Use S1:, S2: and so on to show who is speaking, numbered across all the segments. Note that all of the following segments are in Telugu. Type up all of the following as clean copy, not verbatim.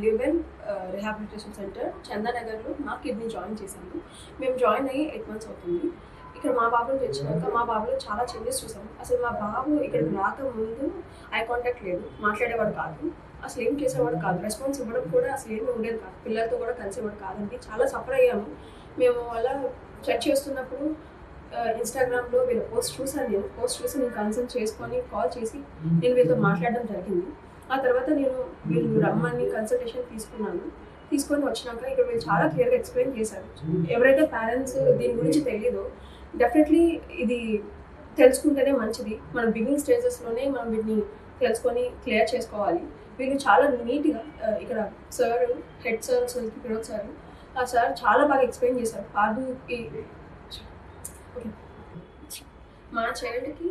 S1: లివ్ ఇన్ రిహాబిలిటేషన్ సెంటర్ చందానగర్లో మా కిడ్నీ జాయిన్ చేశాము. మేము జాయిన్ అయ్యి 8 months అవుతుంది. ఇక్కడ మా బాబుని తెచ్చినాక మా బాబులో చాలా చేంజెస్ చూసాము. అసలు మా బాబు ఇక్కడికి రాకముందు ఐ కాంటాక్ట్ లేదు, మాట్లాడేవాడు కాదు, అసలు ఏం చేసేవాడు కాదు, రెస్పాన్స్ ఇవ్వడం కూడా అసలు ఏమీ ఉండేది కాదు, పిల్లలతో కూడా కలిసేవాడు కాదండి. చాలా సఫర్ అయ్యాము మేము. అలా చెక్ చేస్తున్నప్పుడు ఇన్స్టాగ్రామ్లో వీళ్ళ పోస్ట్ చూసాను. పోస్ట్ చూసి నేను కన్సల్ట్ చేసుకొని కాల్ చేసి నేను వీళ్ళతో మాట్లాడడం జరిగింది. ఆ తర్వాత నేను వీళ్ళు రమ్మని కన్సల్టేషన్ తీసుకొని వచ్చినాక ఇక్కడ వీళ్ళు చాలా క్లియర్గా ఎక్స్ప్లెయిన్ చేశారు. ఎవరైతే పేరెంట్స్ దీని గురించి తెలియదో డెఫినెట్లీ ఇది తెలుసుకుంటేనే మంచిది. మనం బిగినింగ్ స్టేజెస్లోనే మనం వీటిని తెలుసుకొని క్లియర్ చేసుకోవాలి. వీళ్ళు చాలా నీట్గా ఇక్కడ sir, head sir Vinod sir, ఆ సార్ చాలా బాగా ఎక్స్ప్లెయిన్ చేశారు. పార్దుకి మా చైల్డ్కి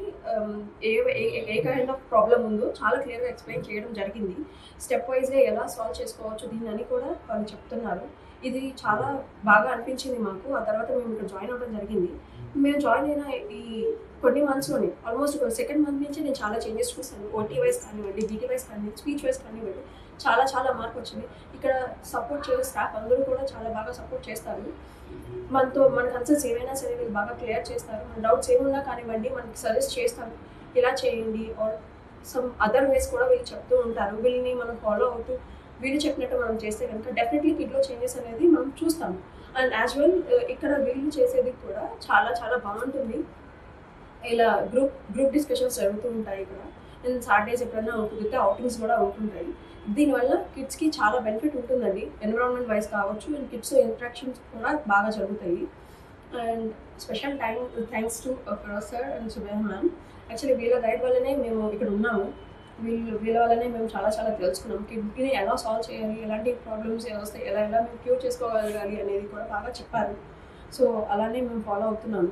S1: ఏ కైండ్ ఆఫ్ ప్రాబ్లం ఉందో చాలా క్లియర్గా ఎక్స్ప్లెయిన్ చేయడం జరిగింది. స్టెప్ వైజ్గా ఎలా సాల్వ్ చేసుకోవచ్చు దీన్ని అని కూడా వాళ్ళు చెప్తున్నారు. ఇది చాలా బాగా అనిపించింది మాకు. ఆ తర్వాత మేము ఇక్కడ జాయిన్ అవ్వడం జరిగింది. మేము జాయిన్ అయిన ఈ కొన్ని మంత్స్లోనే ఆల్మోస్ట్ సెకండ్ మంత్ నుంచి నేను చాలా చేంజెస్ చూస్తాను. ఓటీ వైజ్ కానివ్వండి, బీటీ వైజ్ కానివ్వండి, స్పీచ్ వైజ్ కానివ్వండి, చాలా మార్పు వచ్చింది. ఇక్కడ సపోర్ట్ చేసే స్టాఫ్ అందరూ కూడా చాలా బాగా సపోర్ట్ చేస్తారు. మన కన్సర్న్స్ ఏమైనా సరే వీళ్ళు బాగా క్లియర్ చేస్తారు. మన డౌట్స్ ఏమున్నా కానివ్వండి మనకి సజెస్ట్ చేస్తారు, ఇలా చేయండి ఆర్ సమ్ అదర్ వేస్ కూడా వీళ్ళు చెప్తూ ఉంటారు. వీళ్ళని మనం ఫాలో అవుతూ వీళ్ళు చెప్పినట్టు మనం చేస్తే కనుక డెఫినెట్లీ కిడ్లో చేంజెస్ అనేది మనం చూస్తాము. అండ్ యాజ్ వెల్ ఇక్కడ వీళ్ళు చేసేది కూడా చాలా బాగుంటుంది. ఇలా గ్రూప్ డిస్కషన్స్ జరుగుతూ ఉంటాయి ఇక్కడ. అండ్ సాటర్డేస్ ఎప్పుడైనా కుదిరితే అవుటింగ్స్ కూడా ఉంటుంటాయి. దీనివల్ల కిడ్స్కి చాలా బెనిఫిట్ ఉంటుందండి. ఎన్విరాన్మెంట్ వైజ్ కావచ్చు, అండ్ కిడ్స్ ఇంటరాక్షన్స్ కూడా బాగా జరుగుతాయి. And special thanks to Firoz sir and Subeha ma'am. Actually వీళ్ళ గైడ్ వల్లనే మేము ఇక్కడ ఉన్నాము. వీళ్ళ వల్లనే మేము చాలా తెలుసుకున్నాం. కిడ్నీని ఎలా సాల్వ్ చేయాలి, ఎలాంటి ప్రాబ్లమ్స్ వస్తాయి, ఎలా మేము క్యూర్ చేసుకోగలగాలి అనేది కూడా బాగా చెప్పారు. సో అలానే మేము ఫాలో అవుతున్నాము.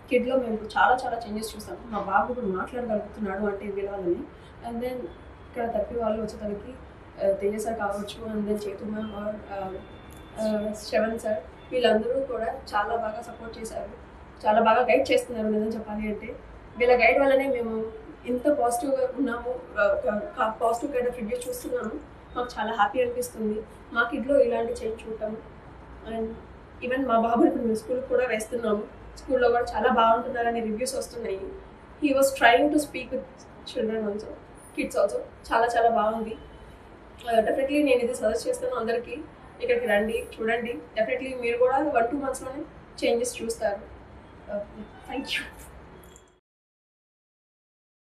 S1: కిడ్లో మేము చాలా చేంజెస్ చూసాము. మా బాబు ఇప్పుడు మాట్లాడగలుగుతున్నాడు అంటే వీళ్ళ వల్లనే. అండ్ దెన్ ఇక్కడ తప్పి వాళ్ళు వచ్చేసరికి తేజ సార్ కావచ్చు, అండ్ దెన్ చేతు మ్యామ్ ఆర్ శ్రవణ్ సార్, వీళ్ళందరూ కూడా చాలా బాగా సపోర్ట్ చేశారు, చాలా బాగా గైడ్ చేస్తున్నారు. నిజం చెప్పాలి అంటే వీళ్ళ గైడ్ వల్లనే మేము ఇంత పాజిటివ్గా ఉన్నాము, పాజిటివ్ కైండ్ ఆఫ్ రివ్యూస్ చూస్తున్నాము. మాకు చాలా హ్యాపీ అనిపిస్తుంది మా కిడ్లో ఇలాంటి చేంజ్ చూడటము. అండ్ ఈవెన్ మా బాబుని ఇప్పుడు మేము స్కూల్కి కూడా వేస్తున్నాము. స్కూల్లో కూడా చాలా బాగుంటున్నారని రివ్యూస్ వస్తున్నాయి. He was trying to speak with children also, kids also. చాలా బాగుంది. డెఫినెట్లీ నేను ఇది సజెస్ట్ చేస్తాను అందరికీ, ఇక్కడికి రండి, చూడండి. డెఫినెట్లీ మీరు కూడా 1-2 monthsలోనే చేంజెస్ చూస్తారు. Thank you.